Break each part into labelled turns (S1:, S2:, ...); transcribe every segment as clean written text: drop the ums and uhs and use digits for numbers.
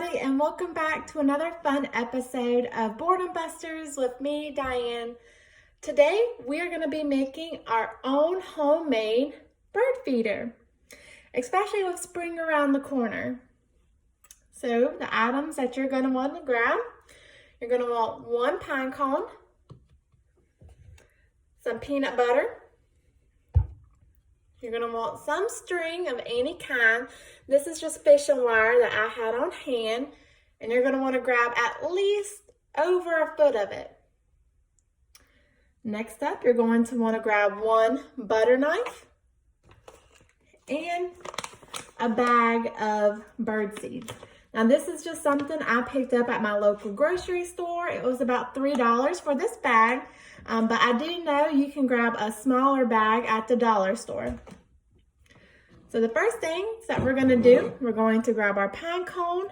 S1: everybody, and welcome back to another fun episode of Boredom Busters with me, Diane. Today, we are going to be making our own homemade bird feeder, especially with spring around the corner. So, the items that you're going to want to grab, you're going to want one pine cone, some peanut butter. You're going to want some string of any kind. This is just fishing wire that I had on hand. And you're going to want to grab at least over a foot of it. Next up, you're going to want to grab one butter knife and a bag of bird seeds. Now this is just something I picked up at my local grocery store. It was about $3 for this bag. But I do know you can grab a smaller bag at the dollar store. So the first thing that we're going to do, we're going to grab our pine cone,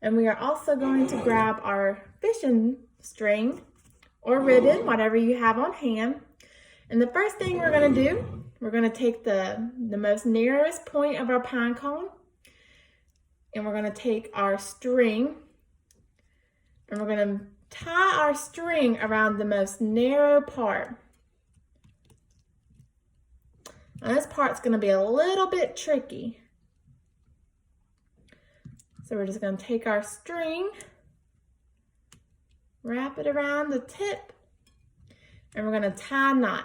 S1: and we are also going to grab our fishing string or ribbon, whatever you have on hand. And the first thing we're going to do, we're going to take the most nearest point of our pine cone, and we're going to take our string, and we're going to tie our string around the most narrow part. Now this part's going to be a little bit tricky. So we're just going to take our string, wrap it around the tip, and we're going to tie a knot.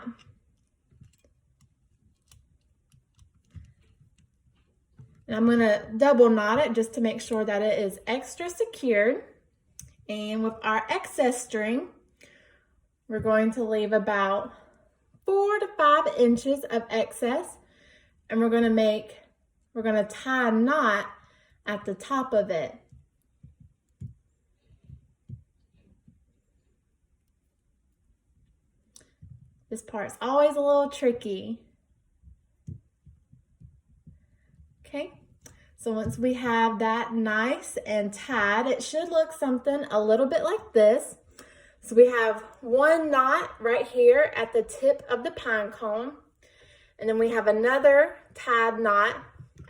S1: And I'm going to double knot it just to make sure that it is extra secured. And with our excess string, we're going to leave about 4 to 5 inches of excess, and we're going to tie a knot at the top of it. This part's always a little tricky. Okay. So once we have that nice and tied, it should look something a little bit like this. So we have one knot right here at the tip of the pine cone. And then we have another tied knot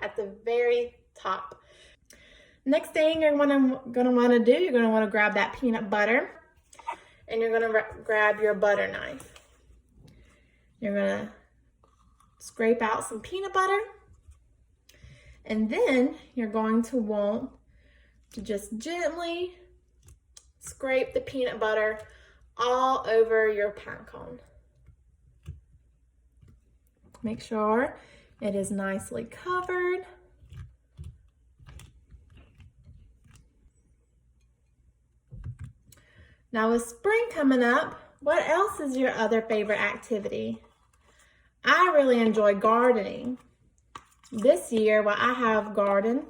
S1: at the very top. Next thing you're gonna wanna do, you're gonna wanna grab that peanut butter, and you're gonna grab your butter knife. You're gonna scrape out some peanut butter. And then you're going to want to just gently scrape the peanut butter all over your pine cone. Make sure it is nicely covered. Now with spring coming up, what else is your other favorite activity? I really enjoy gardening. This year, what I have gardened,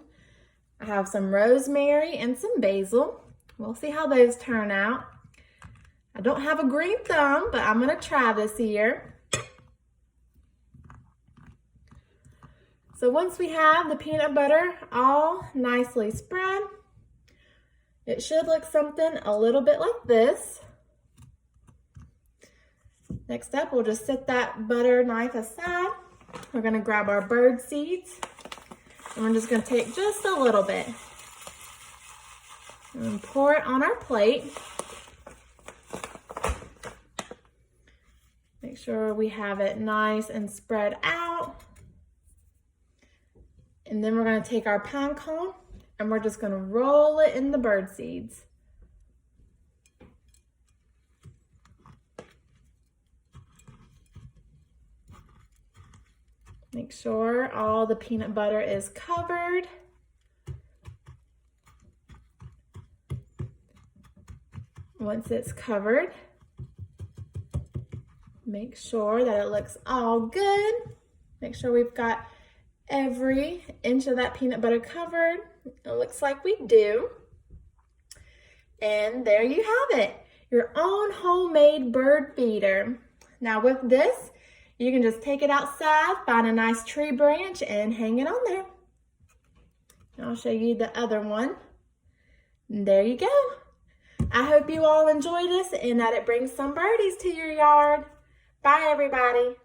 S1: I have some rosemary and some basil. We'll see how those turn out. I don't have a green thumb, but I'm gonna try this year. So once we have the peanut butter all nicely spread, it should look something a little bit like this. Next up, we'll just set that butter knife aside. We're going to grab our bird seeds, and we're just going to take just a little bit and pour it on our plate. Make sure we have it nice and spread out. And then we're going to take our pine cone, and we're just going to roll it in the bird seeds. Make sure all the peanut butter is covered. Once it's covered, make sure that it looks all good. Make sure we've got every inch of that peanut butter covered. It looks like we do. And there you have it, your own homemade bird feeder. Now with this, you can just take it outside, find a nice tree branch, and hang it on there. I'll show you the other one. And there you go. I hope you all enjoy this and that it brings some birdies to your yard. Bye, everybody.